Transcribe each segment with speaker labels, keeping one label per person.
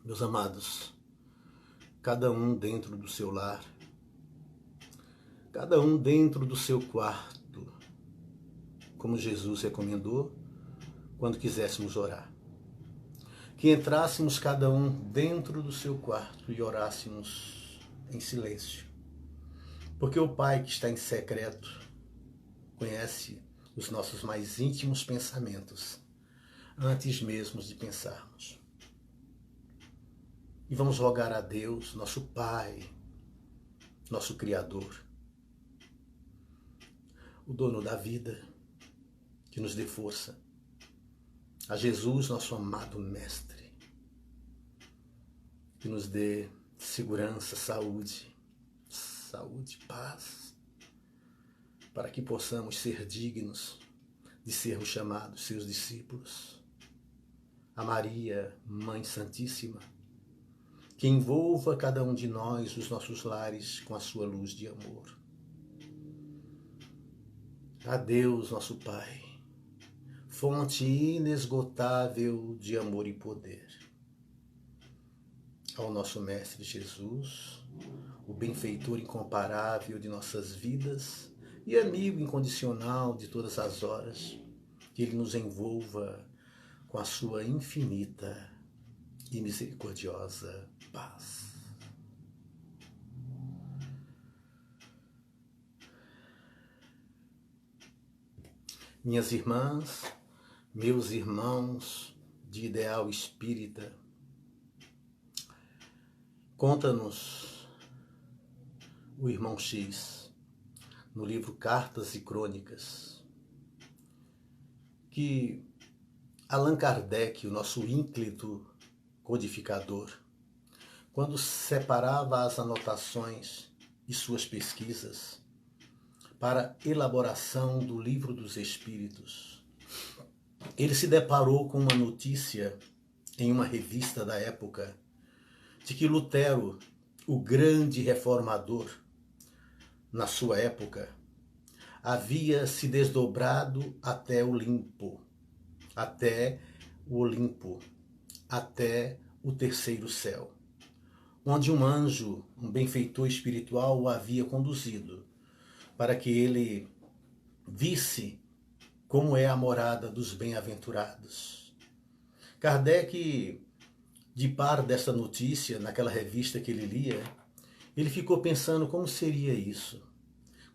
Speaker 1: Meus amados, cada um dentro do seu lar, cada um dentro do seu quarto, como Jesus recomendou quando quiséssemos orar. Que entrássemos cada um dentro do seu quarto e orássemos em silêncio. Porque o Pai que está em secreto conhece os nossos mais íntimos pensamentos, antes mesmo de pensarmos. E vamos rogar a Deus, nosso Pai, nosso Criador, o dono da vida, que nos dê força. A Jesus, nosso amado Mestre, que nos dê segurança, saúde, paz, para que possamos ser dignos de sermos chamados seus discípulos. A Maria, Mãe Santíssima, que envolva cada um de nós, os nossos lares, com a sua luz de amor. A Deus, nosso Pai, fonte inesgotável de amor e poder. Ao nosso Mestre Jesus, o benfeitor incomparável de nossas vidas e amigo incondicional de todas as horas, que Ele nos envolva com a sua infinita e misericordiosa paz. Minhas irmãs, meus irmãos de ideal espírita, conta-nos o irmão X, no livro Cartas e Crônicas, que Allan Kardec, o nosso ínclito codificador, quando separava as anotações e suas pesquisas para elaboração do Livro dos Espíritos, ele se deparou com uma notícia em uma revista da época de que Lutero, o grande reformador, na sua época, havia se desdobrado até o Olimpo, até o terceiro céu, onde um anjo, um benfeitor espiritual, o havia conduzido para que ele visse como é a morada dos bem-aventurados. Kardec, de par dessa notícia, naquela revista que ele lia, ele ficou pensando como seria isso.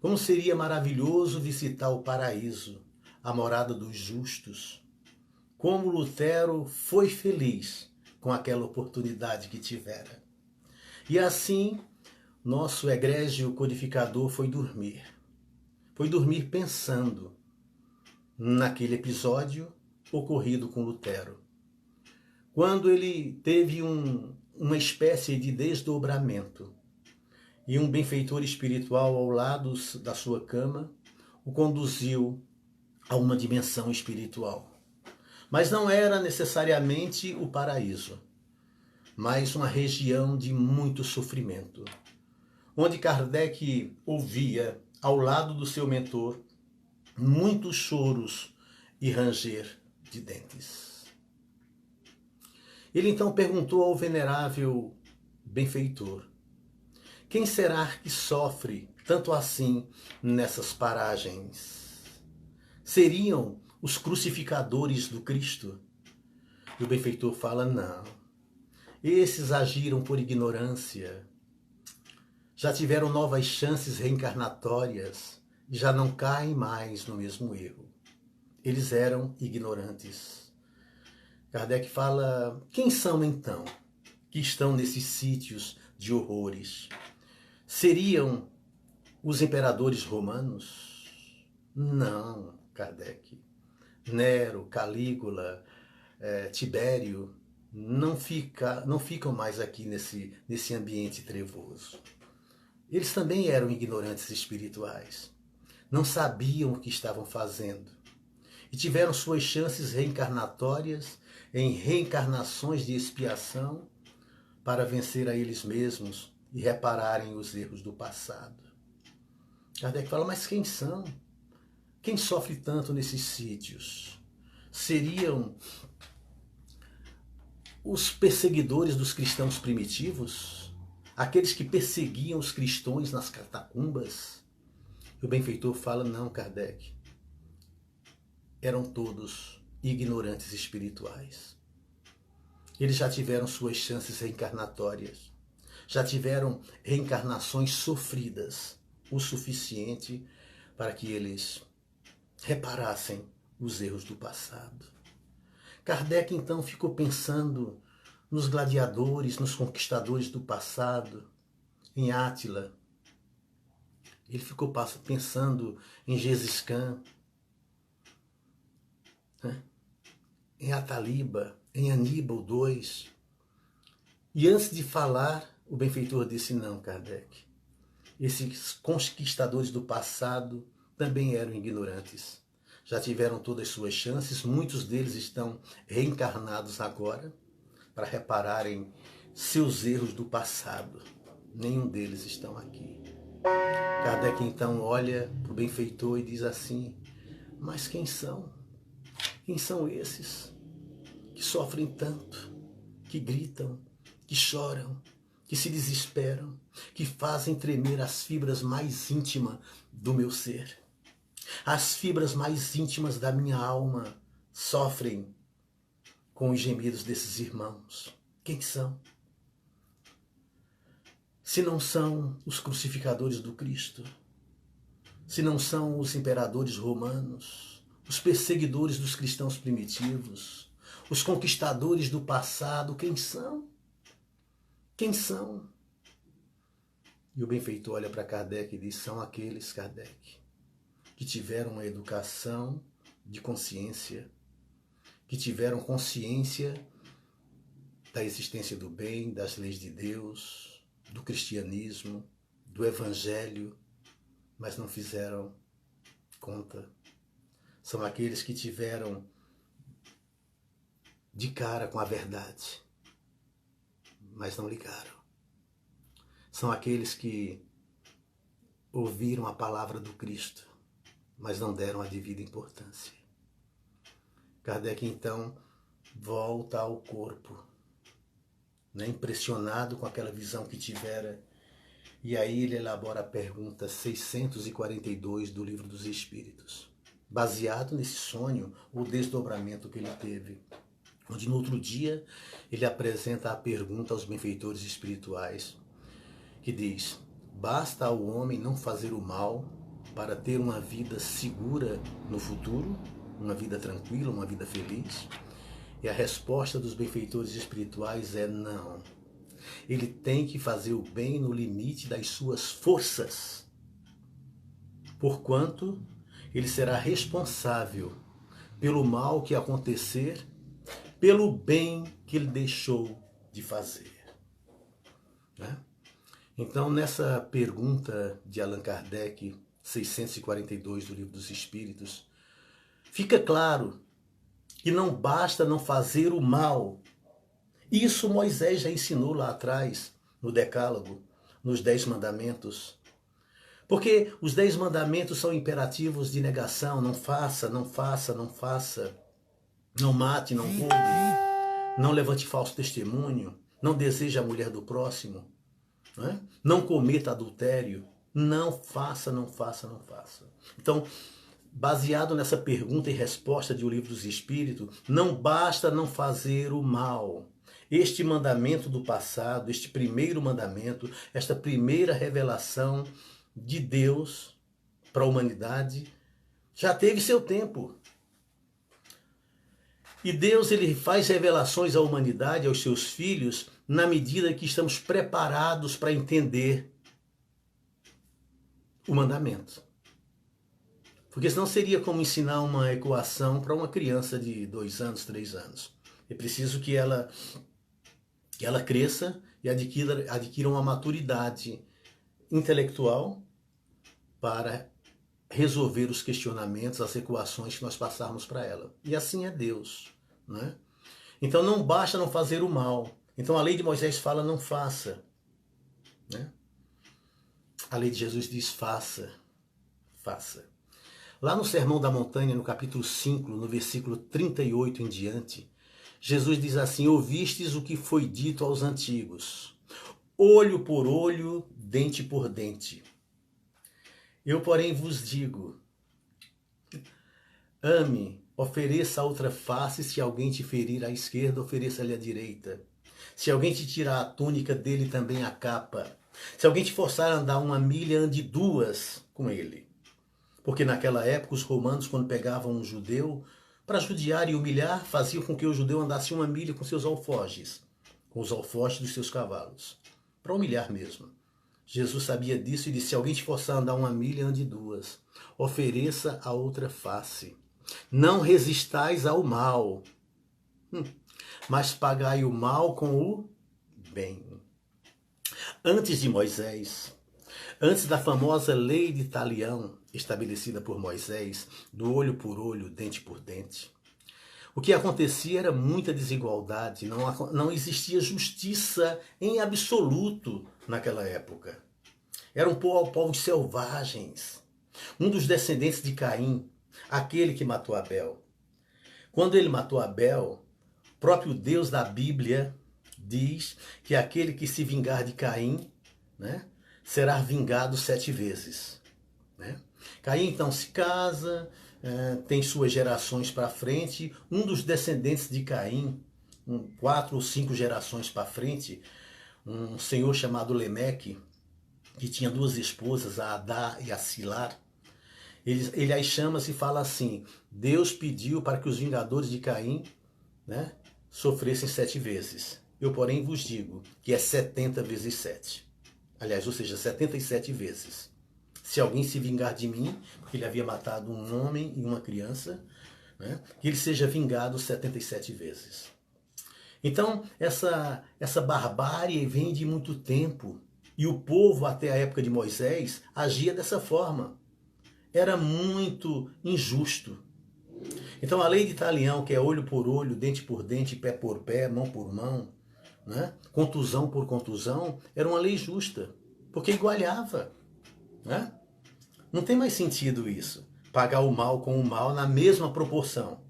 Speaker 1: Como seria maravilhoso visitar o paraíso, a morada dos justos. Como Lutero foi feliz com aquela oportunidade que tivera. E assim, nosso egrégio codificador foi dormir. Foi dormir pensando naquele episódio ocorrido com Lutero. Quando ele teve uma espécie de desdobramento e um benfeitor espiritual ao lado da sua cama o conduziu a uma dimensão espiritual. Mas não era necessariamente o paraíso, mas uma região de muito sofrimento, onde Kardec ouvia, ao lado do seu mentor, muitos choros e ranger de dentes. Ele então perguntou ao venerável benfeitor: quem será que sofre tanto assim nessas paragens? Seriam os crucificadores do Cristo? E o benfeitor fala: não, esses agiram por ignorância, já tiveram novas chances reencarnatórias e já não caem mais no mesmo erro. Eles eram ignorantes. Kardec fala: quem são então que estão nesses sítios de horrores? Seriam os imperadores romanos? Não, Kardec. Nero, Calígula, Tibério não ficam mais aqui nesse ambiente trevoso. Eles também eram ignorantes espirituais. Não sabiam o que estavam fazendo. E tiveram suas chances reencarnatórias em reencarnações de expiação para vencer a eles mesmos e repararem os erros do passado. Kardec fala: mas quem são? Quem sofre tanto nesses sítios? Seriam os perseguidores dos cristãos primitivos, aqueles que perseguiam os cristãos nas catacumbas, o benfeitor fala, não, Kardec, eram todos ignorantes espirituais. Eles já tiveram suas chances reencarnatórias, já tiveram reencarnações sofridas o suficiente para que eles reparassem os erros do passado. Kardec então ficou pensando nos gladiadores, nos conquistadores do passado, em Átila. Ele ficou pensando em Gengis Khan, né? Em Ataliba, em Aníbal II. E antes de falar, o benfeitor disse, não, Kardec, esses conquistadores do passado também eram ignorantes. Já tiveram todas as suas chances, muitos deles estão reencarnados agora para repararem seus erros do passado. Nenhum deles estão aqui. Kardec então olha para o benfeitor e diz assim, mas quem são? Quem são esses que sofrem tanto, que gritam, que choram, que se desesperam, que fazem tremer as fibras mais íntimas do meu ser? As fibras mais íntimas da minha alma sofrem com os gemidos desses irmãos. Quem são? Se não são os crucificadores do Cristo, se não são os imperadores romanos, os perseguidores dos cristãos primitivos, os conquistadores do passado, quem são? Quem são? E o benfeitor olha para Kardec e diz, são aqueles, Kardec, que tiveram uma educação de consciência, que tiveram consciência da existência do bem, das leis de Deus, do cristianismo, do evangelho, mas não fizeram conta. São aqueles que tiveram de cara com a verdade, mas não ligaram. São aqueles que ouviram a palavra do Cristo, mas não deram a devida importância. Kardec, então, volta ao corpo, né, impressionado com aquela visão que tivera, e aí ele elabora a pergunta 642 do Livro dos Espíritos, baseado nesse sonho, o desdobramento que ele teve, onde no outro dia ele apresenta a pergunta aos benfeitores espirituais, que diz, basta ao homem não fazer o mal para ter uma vida segura no futuro, uma vida tranquila, uma vida feliz? E a resposta dos benfeitores espirituais é não. Ele tem que fazer o bem no limite das suas forças, porquanto ele será responsável pelo mal que acontecer, pelo bem que ele deixou de fazer. Né? Então, nessa pergunta de Allan Kardec, 642 do Livro dos Espíritos, fica claro que não basta não fazer o mal. Isso Moisés já ensinou lá atrás, no Decálogo, nos 10 mandamentos. Porque os 10 mandamentos são imperativos de negação, não faça, não faça, não faça, não mate, não roube, não levante falso testemunho, não deseje a mulher do próximo, né? Não cometa adultério, não faça, não faça, não faça. Então, baseado nessa pergunta e resposta de O Livro dos Espíritos, não basta não fazer o mal. Este mandamento do passado, este primeiro mandamento, esta primeira revelação de Deus para a humanidade, já teve seu tempo. E Deus, ele faz revelações à humanidade, aos seus filhos, na medida que estamos preparados para entender o mandamento. Porque senão seria como ensinar uma equação para uma criança de 2 anos, 3 anos. É preciso que ela cresça e adquira uma maturidade intelectual para resolver os questionamentos, as equações que nós passarmos para ela. E assim é Deus. Né? Então não basta não fazer o mal. Então a lei de Moisés fala não faça. Né? A lei de Jesus diz faça. Faça. Lá no Sermão da Montanha, no capítulo 5, no versículo 38 em diante, Jesus diz assim: ouvistes o que foi dito aos antigos, olho por olho, dente por dente. Eu, porém, vos digo, ame, ofereça a outra face, se alguém te ferir à esquerda, ofereça-lhe a direita. Se alguém te tirar a túnica, dele também a capa. Se alguém te forçar a andar 1 milha, ande 2 com ele. Porque naquela época os romanos, quando pegavam um judeu, para judiar e humilhar, faziam com que o judeu andasse 1 milha com seus alforjes, com os alforjes dos seus cavalos, para humilhar mesmo. Jesus sabia disso e disse: se alguém te forçar a andar 1 milha, ande 2. Ofereça a outra face. Não resistais ao mal, mas pagai o mal com o bem. Antes de Moisés, antes da famosa lei de Talião, estabelecida por Moisés, do olho por olho, dente por dente, o que acontecia era muita desigualdade, não existia justiça em absoluto naquela época. Eram povos selvagens. Um dos descendentes de Caim, aquele que matou Abel. Quando ele matou Abel, o próprio Deus da Bíblia diz que aquele que se vingar de Caim, né, será vingado 7 vezes. Né? Caim então se casa, tem suas gerações para frente. Um dos descendentes de Caim, 4 ou 5 gerações para frente, um senhor chamado Lemeque, que tinha 2 esposas, a Adá e a Silar, ele as chama e fala assim: Deus pediu para que os vingadores de Caim, né, sofressem 7 vezes. Eu, porém, vos digo que é 70 vezes 7. Aliás, ou seja, 77 vezes. Se alguém se vingar de mim, porque ele havia matado um homem e uma criança, né, que ele seja vingado 77 vezes. Então, essa barbárie vem de muito tempo. E o povo, até a época de Moisés, agia dessa forma. Era muito injusto. Então, a lei de Talião, que é olho por olho, dente por dente, pé por pé, mão por mão, né, contusão por contusão, era uma lei justa, porque igualava. Né? Não tem mais sentido isso. Pagar o mal com o mal na mesma proporção.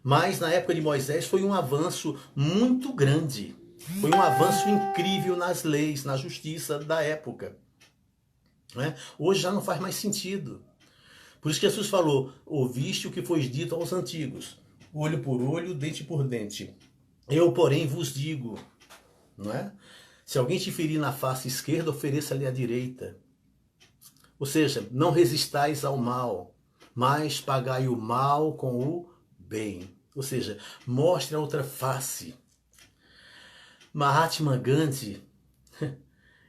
Speaker 1: Mas na época de Moisés foi um avanço muito grande. Foi um avanço incrível nas leis, na justiça da época. Né? Hoje já não faz mais sentido. Por isso que Jesus falou: ouviste o que foi dito aos antigos, olho por olho, dente por dente. Eu, porém, vos digo, não é? Se alguém te ferir na face esquerda, ofereça-lhe a direita. Ou seja, não resistais ao mal, mas pagai o mal com o bem. Ou seja, mostre a outra face. Mahatma Gandhi,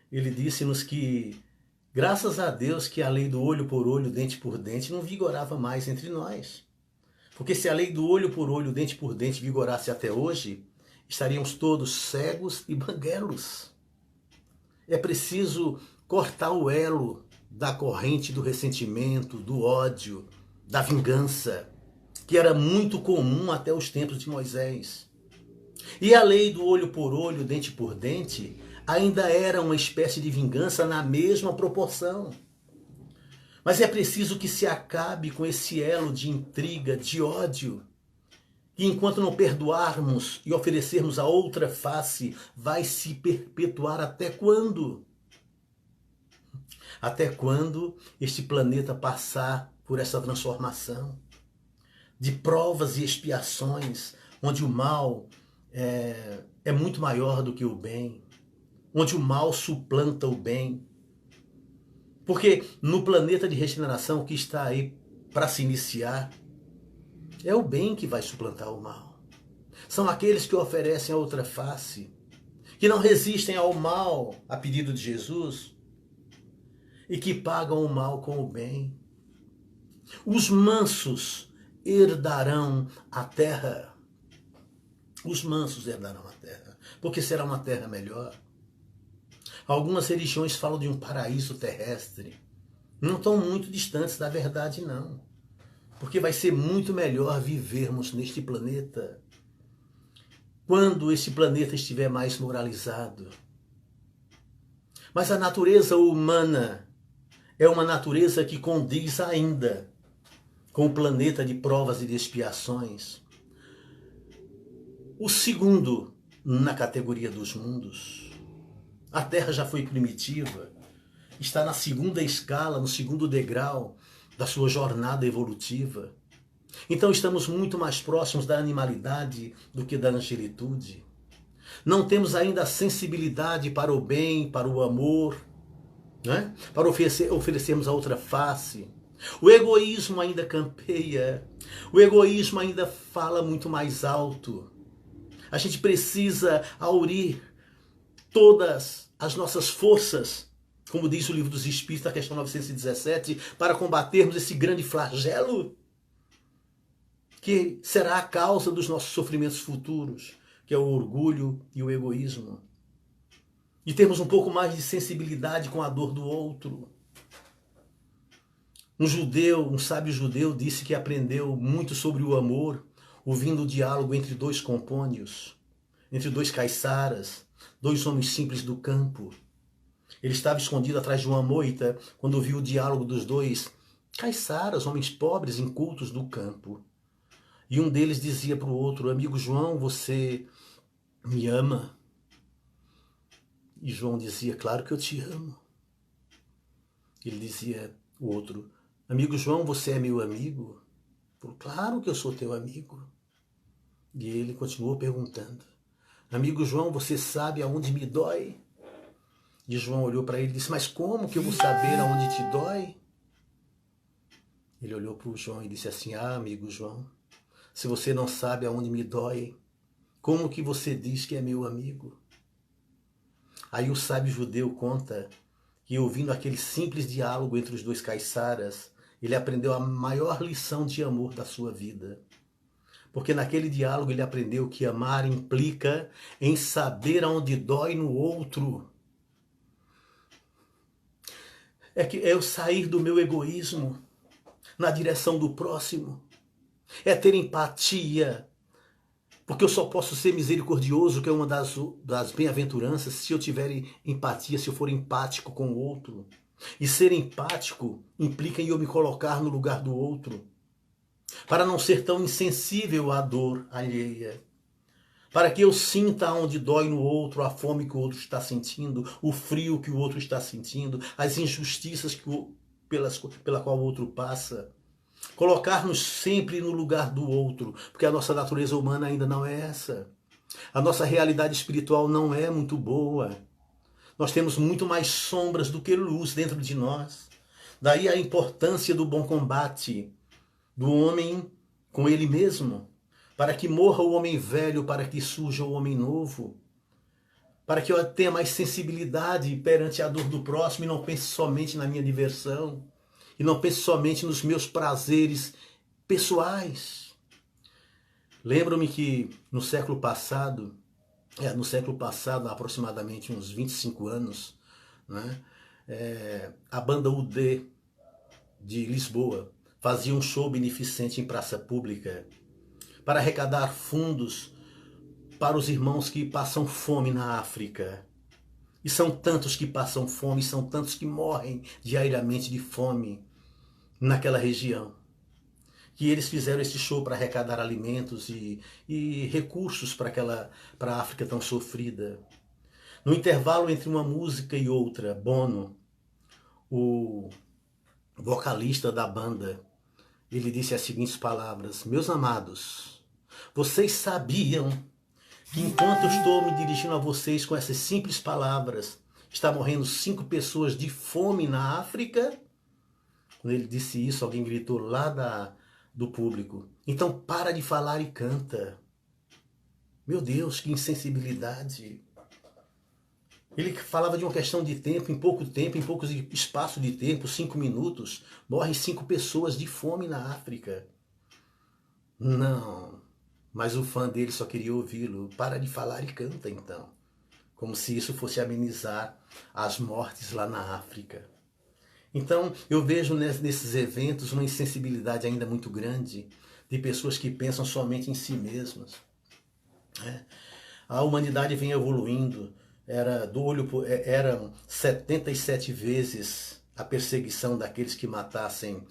Speaker 1: ele disse-nos que, graças a Deus, que a lei do olho por olho, dente por dente não vigorava mais entre nós. Porque se a lei do olho por olho, dente por dente vigorasse até hoje, estaríamos todos cegos e banguelos. É preciso cortar o elo da corrente do ressentimento, do ódio, da vingança, que era muito comum até os tempos de Moisés. E a lei do olho por olho, dente por dente, ainda era uma espécie de vingança na mesma proporção. Mas é preciso que se acabe com esse elo de intriga, de ódio, que enquanto não perdoarmos e oferecermos a outra face, vai se perpetuar até quando? Até quando este planeta passar por essa transformação de provas e expiações, onde o mal é muito maior do que o bem, onde o mal suplanta o bem. Porque no planeta de regeneração que está aí para se iniciar, é o bem que vai suplantar o mal. São aqueles que oferecem a outra face, que não resistem ao mal a pedido de Jesus e que pagam o mal com o bem. Os mansos herdarão a terra. Os mansos herdarão a terra, porque será uma terra melhor. Algumas religiões falam de um paraíso terrestre. Não estão muito distantes da verdade, não. Porque vai ser muito melhor vivermos neste planeta quando esse planeta estiver mais moralizado. Mas a natureza humana é uma natureza que condiz ainda com o planeta de provas e de expiações. o segundo na categoria dos mundos. A Terra já foi primitiva, está na segunda escala, no segundo degrau da sua jornada evolutiva. Então estamos muito mais próximos da animalidade do que da angelitude. Não temos ainda a sensibilidade para o bem, para o amor, né? Para oferecermos a outra face. O egoísmo ainda campeia, o egoísmo ainda fala muito mais alto. A gente precisa aurir todas as nossas forças, como diz o Livro dos Espíritos, na questão 917, para combatermos esse grande flagelo que será a causa dos nossos sofrimentos futuros, que é o orgulho e o egoísmo. E termos um pouco mais de sensibilidade com a dor do outro. Um sábio judeu, disse que aprendeu muito sobre o amor, ouvindo o diálogo entre dois compônios, entre dois caiçaras, dois homens simples do campo. Ele estava escondido atrás de uma moita quando ouviu o diálogo dos dois caiçaras, homens pobres, incultos do campo. E um deles dizia para o outro: amigo João, você me ama? E João dizia: claro que eu te amo. Ele dizia, o outro: amigo João, você é meu amigo? Falou: claro que eu sou teu amigo. E ele continuou perguntando: amigo João, você sabe aonde me dói? E João olhou para ele e disse: mas como que eu vou saber aonde te dói? Ele olhou para o João e disse assim: amigo João, se você não sabe aonde me dói, como que você diz que é meu amigo? Aí o sábio judeu conta que, ouvindo aquele simples diálogo entre os dois caiçaras, ele aprendeu a maior lição de amor da sua vida. Porque naquele diálogo ele aprendeu que amar implica em saber aonde dói no outro. É eu sair do meu egoísmo na direção do próximo. É ter empatia. Porque eu só posso ser misericordioso, que é uma das bem-aventuranças, se eu tiver empatia, se eu for empático com o outro. E ser empático implica em eu me colocar no lugar do outro, para não ser tão insensível à dor alheia. Para que eu sinta onde dói no outro, a fome que o outro está sentindo, o frio que o outro está sentindo, as injustiças pela qual o outro passa. Colocar-nos sempre no lugar do outro, porque a nossa natureza humana ainda não é essa. A nossa realidade espiritual não é muito boa. Nós temos muito mais sombras do que luz dentro de nós. Daí a importância do bom combate, do homem com ele mesmo, para que morra o homem velho, para que surja o homem novo, para que eu tenha mais sensibilidade perante a dor do próximo e não pense somente na minha diversão. E não pense somente nos meus prazeres pessoais. Lembro-me que no século passado, há aproximadamente uns 25 anos, né, a banda UD de Lisboa fazia um show beneficente em praça pública para arrecadar fundos para os irmãos que passam fome na África. E são tantos que passam fome, são tantos que morrem diariamente de fome naquela região, que eles fizeram esse show para arrecadar alimentos e recursos para a África tão sofrida. No intervalo entre uma música e outra, Bono, o vocalista da banda, ele disse as seguintes palavras: meus amados, vocês sabiam que enquanto eu estou me dirigindo a vocês com essas simples palavras, está morrendo 5 pessoas de fome na África? Quando ele disse isso, alguém gritou lá do público: então para de falar e canta. Meu Deus, que insensibilidade. Ele falava de uma questão de tempo, em pouco espaço de tempo, 5 minutos, morrem 5 pessoas de fome na África. Não, mas o fã dele só queria ouvi-lo. Para de falar e canta então. Como se isso fosse amenizar as mortes lá na África. Então, eu vejo nesses eventos uma insensibilidade ainda muito grande de pessoas que pensam somente em si mesmas. A humanidade vem evoluindo. Eram 77 vezes a perseguição daqueles que matassem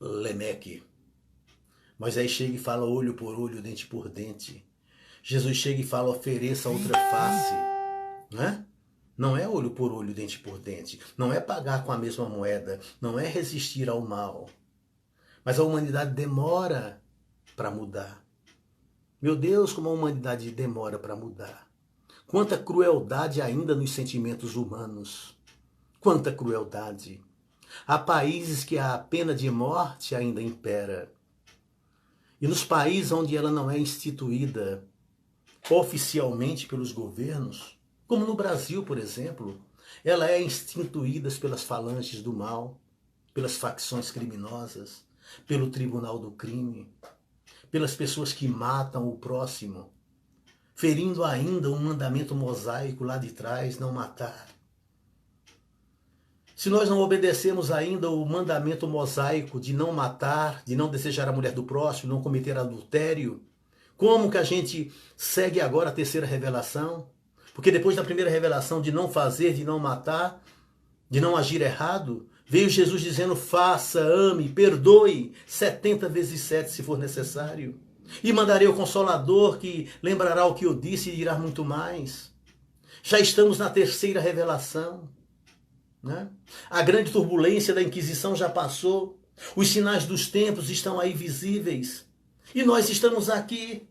Speaker 1: Lemeque. Moisés chega e fala olho por olho, dente por dente. Jesus chega e fala, ofereça outra face, né? Não é olho por olho, dente por dente. Não é pagar com a mesma moeda. Não é resistir ao mal. Mas a humanidade demora para mudar. Meu Deus, como a humanidade demora para mudar. Quanta crueldade ainda nos sentimentos humanos. Quanta crueldade. Há países que a pena de morte ainda impera. E nos países onde ela não é instituída oficialmente pelos governos, como no Brasil, por exemplo, ela é instituída pelas falanges do mal, pelas facções criminosas, pelo tribunal do crime, pelas pessoas que matam o próximo, ferindo ainda um mandamento mosaico lá de trás, não matar. Se nós não obedecemos ainda o mandamento mosaico de não matar, de não desejar a mulher do próximo, não cometer adultério, como que a gente segue agora a terceira revelação? Porque depois da primeira revelação de não fazer, de não matar, de não agir errado, veio Jesus dizendo, faça, ame, perdoe, 70 vezes 7 se for necessário. E mandarei o Consolador que lembrará o que eu disse e dirá muito mais. Já estamos na terceira revelação. Né? A grande turbulência da Inquisição já passou. Os sinais dos tempos estão aí visíveis. E nós estamos aqui,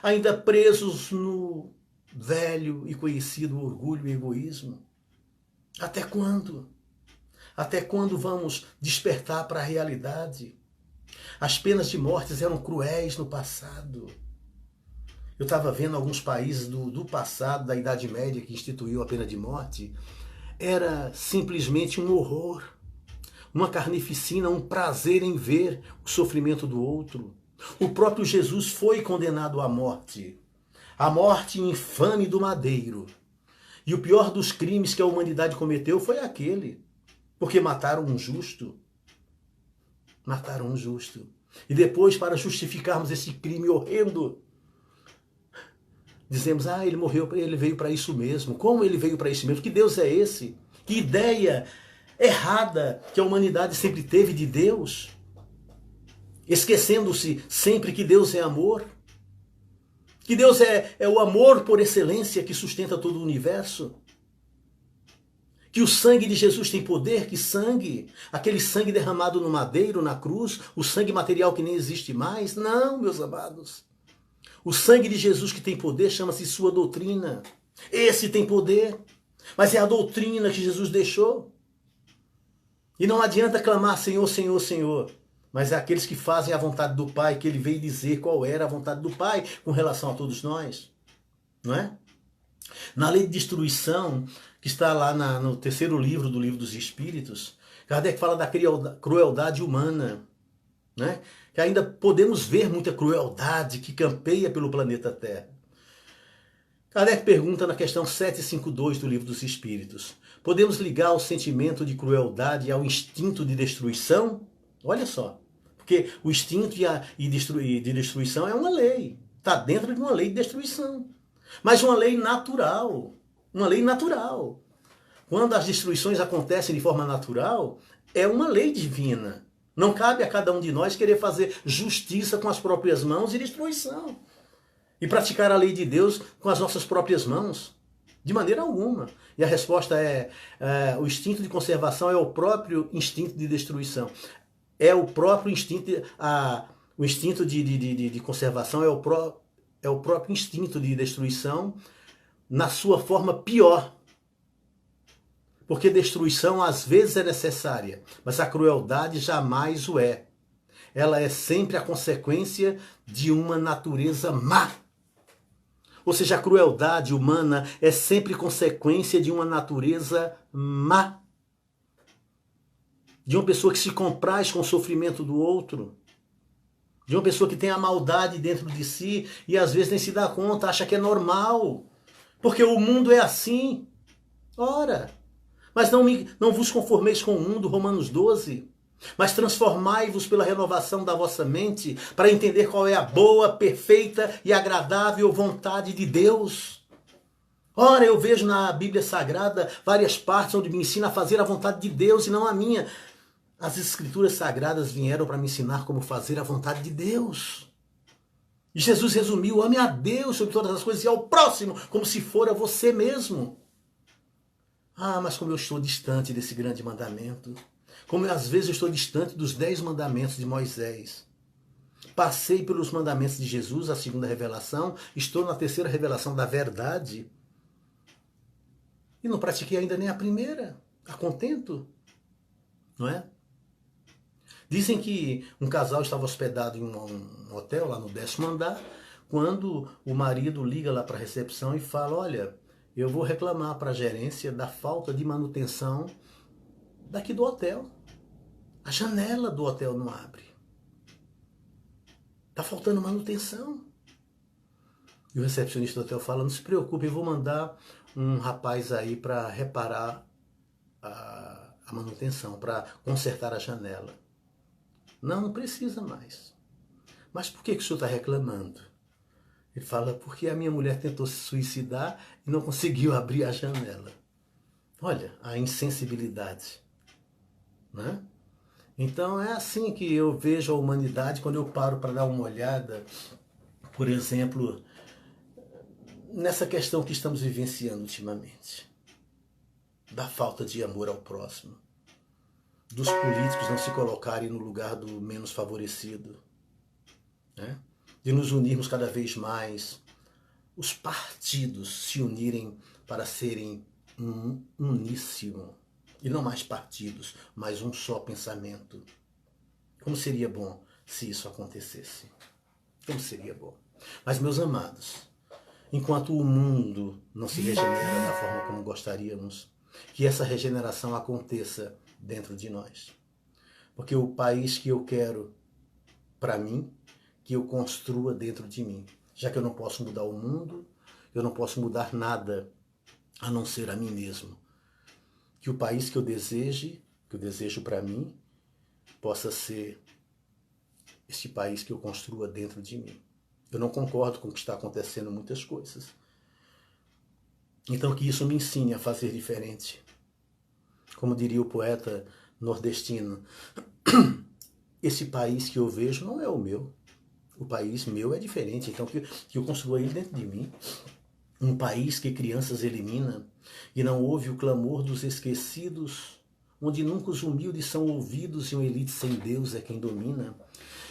Speaker 1: ainda presos no velho e conhecido orgulho e egoísmo. Até quando? Até quando vamos despertar para a realidade? As penas de morte eram cruéis no passado. Eu estava vendo alguns países do passado, da Idade Média, que instituiu a pena de morte. Era simplesmente um horror, uma carnificina, um prazer em ver o sofrimento do outro. O próprio Jesus foi condenado à morte infame do madeiro. E o pior dos crimes que a humanidade cometeu foi aquele, porque mataram um justo. Mataram um justo. E depois, para justificarmos esse crime horrendo, dizemos, ele morreu, ele veio para isso mesmo. Como ele veio para isso mesmo? Que Deus é esse? Que ideia errada que a humanidade sempre teve de Deus? Esquecendo-se sempre que Deus é amor. Que Deus é o amor por excelência que sustenta todo o universo. Que o sangue de Jesus tem poder, que sangue? Aquele sangue derramado no madeiro, na cruz, o sangue material que nem existe mais? Não, meus amados. O sangue de Jesus que tem poder chama-se sua doutrina. Esse tem poder, mas é a doutrina que Jesus deixou. E não adianta clamar Senhor, Senhor, Senhor. Mas é aqueles que fazem a vontade do Pai, que ele veio dizer qual era a vontade do Pai com relação a todos nós. Não é? Na lei de destruição, que está lá no terceiro livro do Livro dos Espíritos, Kardec fala da crueldade humana. Né? Que ainda podemos ver muita crueldade que campeia pelo planeta Terra. Kardec pergunta na questão 752 do Livro dos Espíritos, podemos ligar o sentimento de crueldade ao instinto de destruição? Olha só, porque o instinto de destruição é uma lei, está dentro de uma lei de destruição, mas uma lei natural, uma lei natural. Quando as destruições acontecem de forma natural, é uma lei divina. Não cabe a cada um de nós querer fazer justiça com as próprias mãos e destruição. E praticar a lei de Deus com as nossas próprias mãos. De maneira alguma. E a resposta é, o instinto de conservação é o próprio instinto de destruição. É o próprio instinto, o instinto de conservação é o próprio instinto de destruição na sua forma pior. Porque destruição às vezes é necessária, mas a crueldade jamais o é. Ela é sempre a consequência de uma natureza má. Ou seja, a crueldade humana é sempre consequência de uma natureza má. De uma pessoa que se compraz com o sofrimento do outro. De uma pessoa que tem a maldade dentro de si e às vezes nem se dá conta, acha que é normal. Porque o mundo é assim. Ora, mas não vos conformeis com o mundo, Romanos 12. Mas transformai-vos pela renovação da vossa mente para entender qual é a boa, perfeita e agradável vontade de Deus. Ora, eu vejo na Bíblia Sagrada várias partes onde me ensina a fazer a vontade de Deus e não a minha. As Escrituras Sagradas vieram para me ensinar como fazer a vontade de Deus. E Jesus resumiu: ame a Deus sobre todas as coisas e ao próximo, como se for a você mesmo. Ah, mas como eu estou distante desse grande mandamento. Como às vezes eu estou distante dos 10 mandamentos de Moisés. Passei pelos mandamentos de Jesus, a segunda revelação, estou na terceira revelação da verdade. E não pratiquei ainda nem a primeira. A contento? Não é? Dizem que um casal estava hospedado em um hotel lá no 10º andar, quando o marido liga lá para a recepção e fala: olha, eu vou reclamar para a gerência da falta de manutenção daqui do hotel. A janela do hotel não abre. Está faltando manutenção. E o recepcionista do hotel fala: não se preocupe, eu vou mandar um rapaz aí para reparar a manutenção, para consertar a janela. Não precisa mais. Mas por que o senhor está reclamando? Ele fala: porque a minha mulher tentou se suicidar e não conseguiu abrir a janela. Olha, a insensibilidade. Né? Então é assim que eu vejo a humanidade quando eu paro para dar uma olhada, por exemplo, nessa questão que estamos vivenciando ultimamente. Da falta de amor ao próximo. Dos políticos não se colocarem no lugar do menos favorecido. Né? De nos unirmos cada vez mais. Os partidos se unirem para serem um uníssono. E não mais partidos, mas um só pensamento. Como seria bom se isso acontecesse? Como seria bom? Mas, meus amados, enquanto o mundo não se regenera da forma como gostaríamos, que essa regeneração aconteça dentro de nós. Porque o país que eu quero para mim, que eu construa dentro de mim. Já que eu não posso mudar o mundo, eu não posso mudar nada a não ser a mim mesmo. Que o país que eu desejo para mim, possa ser este país que eu construa dentro de mim. Eu não concordo com o que está acontecendo em muitas coisas. Então que isso me ensine a fazer diferente. Como diria o poeta nordestino, esse país que eu vejo não é o meu. O país meu é diferente, então que eu construa ele dentro de mim. Um país que crianças elimina e não ouve o clamor dos esquecidos, onde nunca os humildes são ouvidos e uma elite sem Deus é quem domina,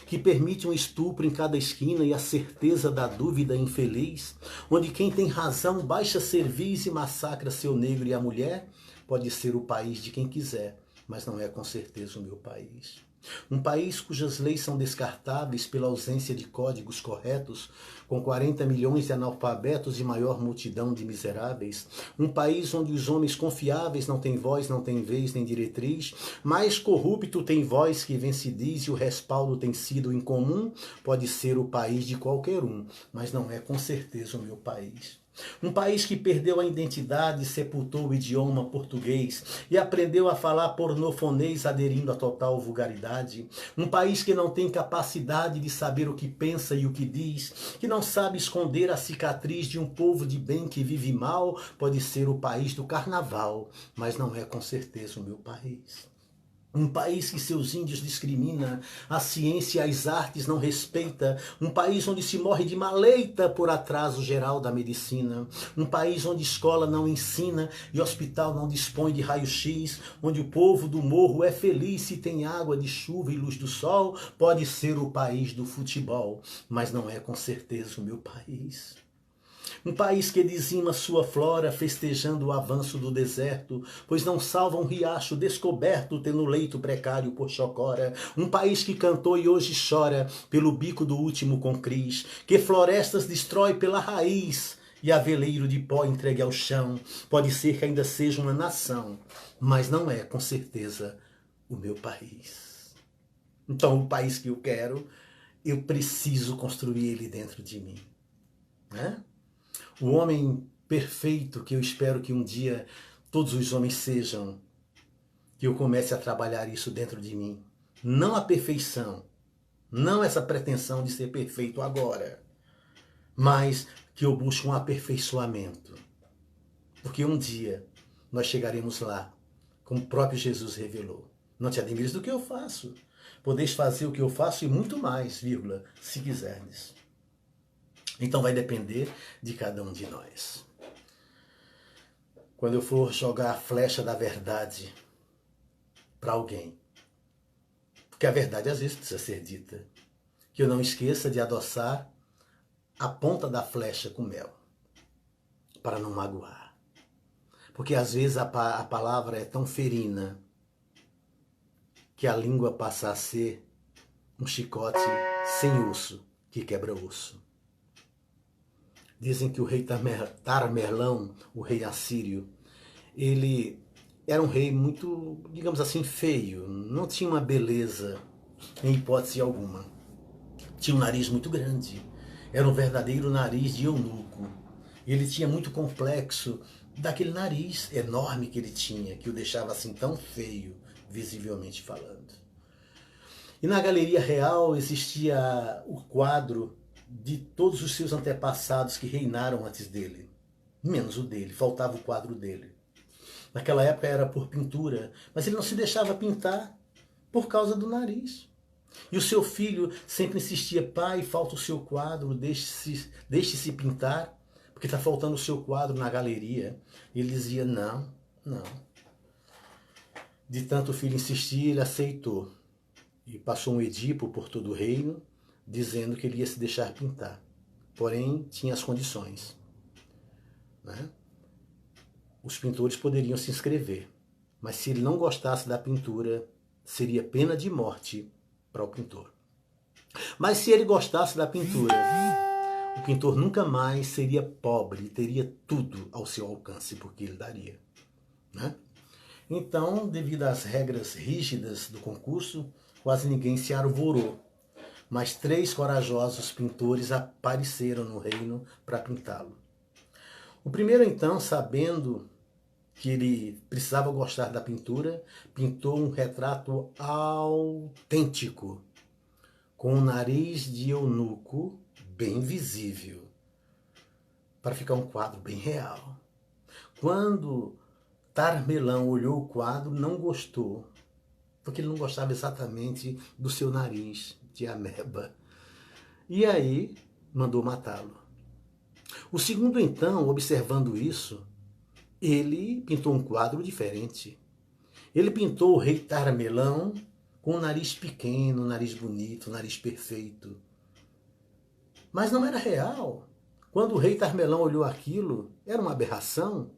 Speaker 1: que permite um estupro em cada esquina e a certeza da dúvida infeliz, onde quem tem razão baixa cerviz e massacra seu negro e a mulher, pode ser o país de quem quiser, mas não é com certeza o meu país. Um país cujas leis são descartáveis pela ausência de códigos corretos, com 40 milhões de analfabetos e maior multidão de miseráveis. Um país onde os homens confiáveis não têm voz, não têm vez nem diretriz, mais corrupto tem voz que vem se diz e o respaldo tem sido incomum. Pode ser o país de qualquer um, mas não é com certeza o meu país. Um país que perdeu a identidade, sepultou o idioma português e aprendeu a falar pornofonês aderindo à total vulgaridade. Um país que não tem capacidade de saber o que pensa e o que diz, que não sabe esconder a cicatriz de um povo de bem que vive mal, pode ser o país do carnaval, mas não é com certeza o meu país. Um país que seus índios discrimina, a ciência e as artes não respeita. Um país onde se morre de maleita por atraso geral da medicina. Um país onde escola não ensina e hospital não dispõe de raio-x. Onde o povo do morro é feliz se tem água de chuva e luz do sol. Pode ser o país do futebol, mas não é com certeza o meu país. Um país que dizima sua flora, festejando o avanço do deserto, pois não salva um riacho descoberto, tendo leito precário por chocora. Um país que cantou e hoje chora, pelo bico do último concris, que florestas destrói pela raiz, e a veleiro de pó entregue ao chão. Pode ser que ainda seja uma nação, mas não é, com certeza, o meu país. Então, o país que eu quero, eu preciso construir ele dentro de mim, né? O homem perfeito que eu espero que um dia todos os homens sejam, que eu comece a trabalhar isso dentro de mim. Não a perfeição, não essa pretensão de ser perfeito agora, mas que eu busque um aperfeiçoamento. Porque um dia nós chegaremos lá, como o próprio Jesus revelou. Não te admires do que eu faço. Podeis fazer o que eu faço e muito mais, vírgula, se quiserdes. Então vai depender de cada um de nós. Quando eu for jogar a flecha da verdade para alguém, porque a verdade às vezes precisa ser dita, que eu não esqueça de adoçar a ponta da flecha com mel, para não magoar. Porque às vezes a palavra é tão ferina que a língua passa a ser um chicote sem osso, que quebra osso. Dizem que o rei Tamerlão, o rei assírio, ele era um rei muito, digamos assim, feio. Não tinha uma beleza em hipótese alguma. Tinha um nariz muito grande. Era um verdadeiro nariz de eunuco. Ele tinha muito complexo daquele nariz enorme que ele tinha, que o deixava assim tão feio, visivelmente falando. E na Galeria Real existia o quadro de todos os seus antepassados que reinaram antes dele. Menos o dele, faltava o quadro dele. Naquela época era por pintura, mas ele não se deixava pintar por causa do nariz. E o seu filho sempre insistia: pai, falta o seu quadro, deixe-se pintar, porque está faltando o seu quadro na galeria. E ele dizia: não, não. De tanto o filho insistir, ele aceitou. E passou um edípulo por todo o reino, dizendo que ele ia se deixar pintar. Porém, tinha as condições. Né? Os pintores poderiam se inscrever, mas se ele não gostasse da pintura, seria pena de morte para o pintor. Mas se ele gostasse da pintura, o pintor nunca mais seria pobre, teria tudo ao seu alcance, porque ele daria. Né? Então, devido às regras rígidas do concurso, quase ninguém se arvorou, mas 3 corajosos pintores apareceram no reino para pintá-lo. O primeiro, então, sabendo que ele precisava gostar da pintura, pintou um retrato autêntico, com o nariz de eunuco bem visível, para ficar um quadro bem real. Quando Tamerlão olhou o quadro, não gostou, porque ele não gostava exatamente do seu nariz de ameba. E aí mandou matá-lo. O segundo, então, observando isso, ele pintou um quadro diferente. Ele pintou o rei Tamerlão com um nariz pequeno, um nariz bonito, um nariz perfeito. Mas não era real. Quando o rei Tamerlão olhou aquilo, era uma aberração.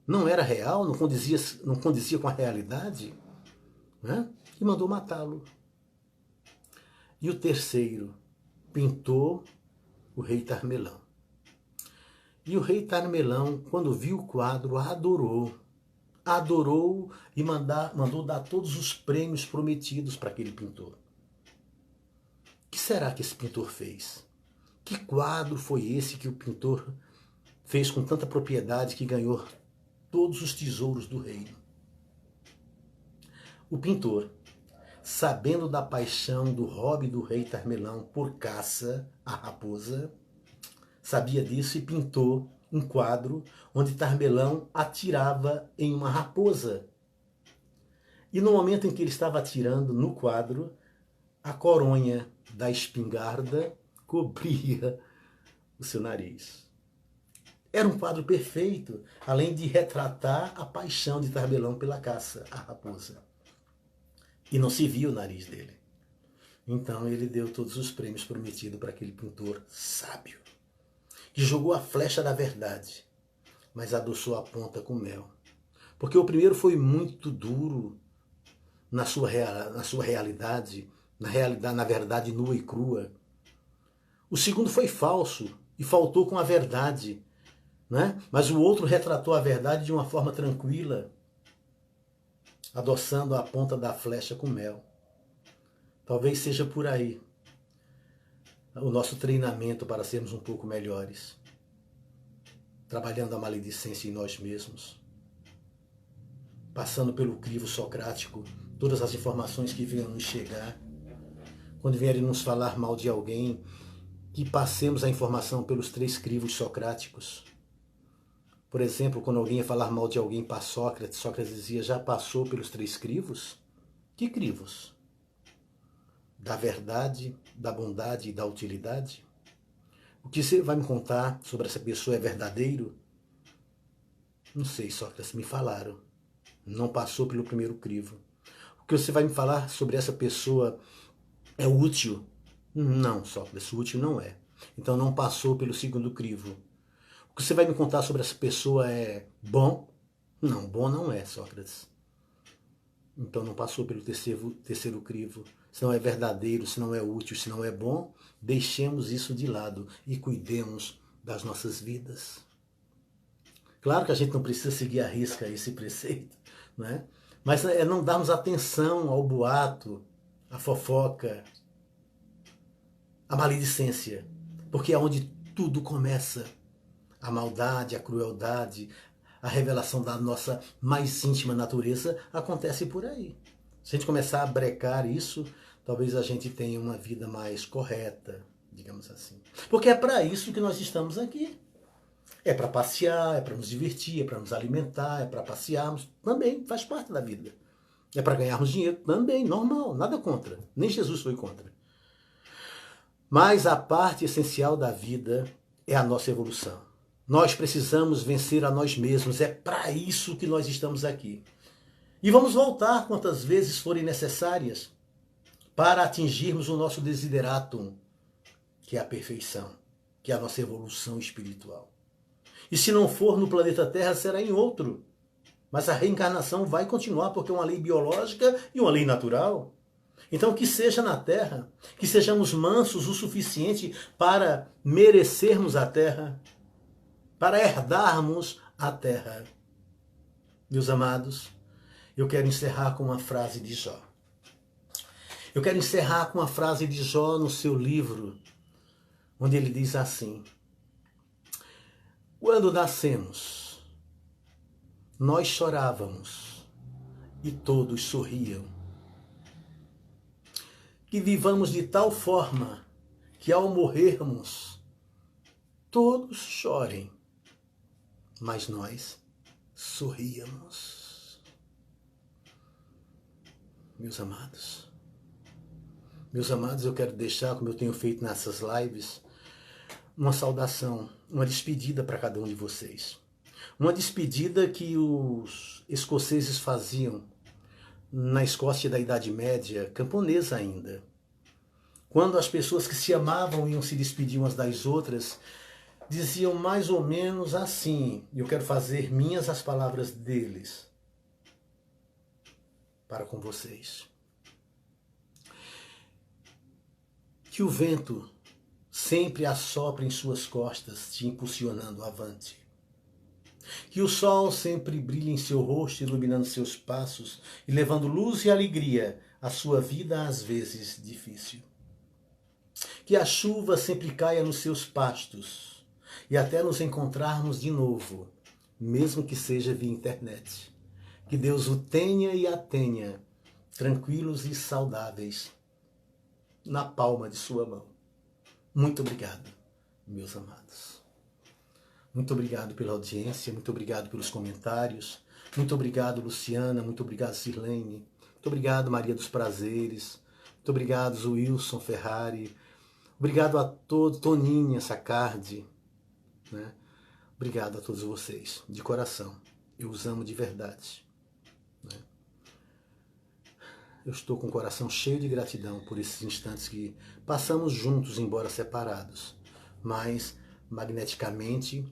Speaker 1: Não era real, não condizia com a realidade. Né? E mandou matá-lo. E o terceiro pintou o rei Tamerlão. E o rei Tamerlão, quando viu o quadro, adorou e mandou dar todos os prêmios prometidos para aquele pintor. O que será que esse pintor fez? Que quadro foi esse que o pintor fez com tanta propriedade que ganhou todos os tesouros do reino? O pintor, sabendo da paixão do hobby do rei Tamerlão por caça à raposa, sabia disso e pintou um quadro onde Tamerlão atirava em uma raposa. E no momento em que ele estava atirando no quadro, a coronha da espingarda cobria o seu nariz. Era um quadro perfeito, além de retratar a paixão de Tamerlão pela caça à raposa. E não se via o nariz dele. Então ele deu todos os prêmios prometidos para aquele pintor sábio, que jogou a flecha da verdade, mas adoçou a ponta com mel. Porque o primeiro foi muito duro na sua realidade, na verdade nua e crua. O segundo foi falso e faltou com a verdade, né? Mas o outro retratou a verdade de uma forma tranquila, adoçando a ponta da flecha com mel. Talvez seja por aí o nosso treinamento para sermos um pouco melhores, trabalhando a maledicência em nós mesmos, passando pelo crivo socrático, todas as informações que venham nos chegar, quando vierem nos falar mal de alguém, que passemos a informação pelos 3 crivos socráticos. Por exemplo, quando alguém ia falar mal de alguém para Sócrates, Sócrates dizia: já passou pelos 3 crivos? Que crivos? Da verdade, da bondade e da utilidade? O que você vai me contar sobre essa pessoa é verdadeiro? Não sei, Sócrates, me falaram. Não passou pelo primeiro crivo. O que você vai me falar sobre essa pessoa é útil? Não, Sócrates, útil não é. Então não passou pelo segundo crivo. O que você vai me contar sobre essa pessoa é bom? Não, bom não é, Sócrates. Então não passou pelo terceiro crivo. Se não é verdadeiro, se não é útil, se não é bom, deixemos isso de lado e cuidemos das nossas vidas. Claro que a gente não precisa seguir à risca esse preceito, né? Mas é não darmos atenção ao boato, à fofoca, à maledicência, porque é onde tudo começa. A maldade, a crueldade, a revelação da nossa mais íntima natureza acontece por aí. Se a gente começar a brecar isso, talvez a gente tenha uma vida mais correta, digamos assim. Porque é para isso que nós estamos aqui. É para passear, é para nos divertir, é para nos alimentar, é para passearmos. Também faz parte da vida. É para ganharmos dinheiro. Também, normal, nada contra. Nem Jesus foi contra. Mas a parte essencial da vida é a nossa evolução. Nós precisamos vencer a nós mesmos. É para isso que nós estamos aqui. E vamos voltar quantas vezes forem necessárias para atingirmos o nosso desideratum, que é a perfeição, que é a nossa evolução espiritual. E se não for no planeta Terra, será em outro. Mas a reencarnação vai continuar, porque é uma lei biológica e uma lei natural. Então, que seja na Terra, que sejamos mansos o suficiente para merecermos a Terra, para herdarmos a Terra. Meus amados, eu quero encerrar com uma frase de Jó. Eu quero encerrar com uma frase de Jó no seu livro, onde ele diz assim: quando nascemos, nós chorávamos e todos sorriam. Que vivamos de tal forma que ao morrermos, todos chorem, mas nós sorríamos. Meus amados, eu quero deixar, como eu tenho feito nessas lives, uma saudação, uma despedida para cada um de vocês. Uma despedida que os escoceses faziam na Escócia da Idade Média, camponesa ainda. Quando as pessoas que se amavam iam se despedir umas das outras, diziam mais ou menos assim, e eu quero fazer minhas as palavras deles para com vocês. Que o vento sempre assopra em suas costas, te impulsionando avante. Que o sol sempre brilhe em seu rosto, iluminando seus passos e levando luz e alegria à sua vida, às vezes difícil. Que a chuva sempre caia nos seus pastos e até nos encontrarmos de novo, mesmo que seja via internet. Que Deus o tenha e a tenha, tranquilos e saudáveis, na palma de sua mão. Muito obrigado, meus amados. Muito obrigado pela audiência, muito obrigado pelos comentários, muito obrigado, Luciana, muito obrigado, Sirlene, muito obrigado, Maria dos Prazeres, muito obrigado, Wilson Ferrari, obrigado a todos, Toninha Sacardi, né? Obrigado a todos vocês, de coração, eu os amo de verdade. Né? Eu estou com o coração cheio de gratidão por esses instantes que passamos juntos, embora separados, mas magneticamente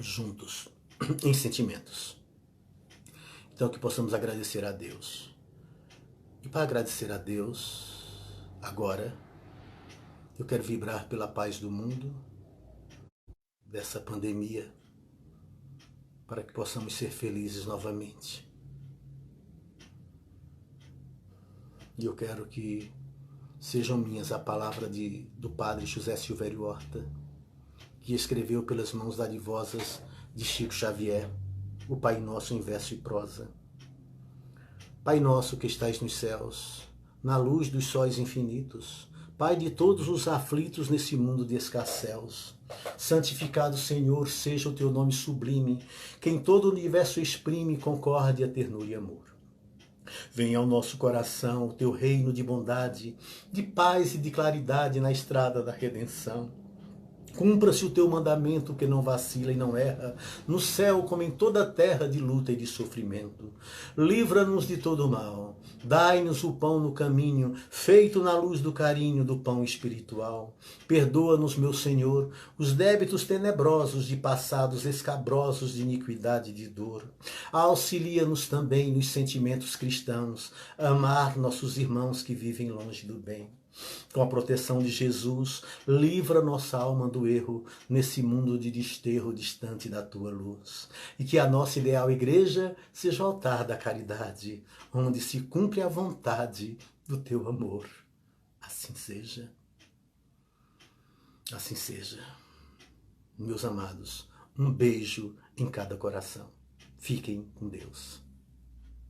Speaker 1: juntos, em sentimentos. Então que possamos agradecer a Deus. E para agradecer a Deus, agora, eu quero vibrar pela paz do mundo, dessa pandemia, para que possamos ser felizes novamente. E eu quero que sejam minhas a palavra do padre José Silvério Horta, que escreveu pelas mãos dadivosas de Chico Xavier, o Pai Nosso em verso e prosa. Pai nosso que estais nos céus, na luz dos sóis infinitos, Pai de todos os aflitos nesse mundo de escarcéus, santificado, Senhor, seja o teu nome sublime, que em todo o universo exprime concórdia, ternura e amor. Venha ao nosso coração o teu reino de bondade, de paz e de claridade na estrada da redenção. Cumpra-se o teu mandamento que não vacila e não erra, no céu como em toda a terra de luta e de sofrimento. Livra-nos de todo mal, dai-nos o pão no caminho, feito na luz do carinho do pão espiritual. Perdoa-nos, meu Senhor, os débitos tenebrosos de passados escabrosos de iniquidade e de dor. Auxilia-nos também nos sentimentos cristãos, amar nossos irmãos que vivem longe do bem. Com a proteção de Jesus, livra nossa alma do erro nesse mundo de desterro distante da tua luz. E que a nossa ideal igreja seja o altar da caridade, onde se cumpre a vontade do teu amor. Assim seja. Assim seja. Meus amados, um beijo em cada coração. Fiquem com Deus.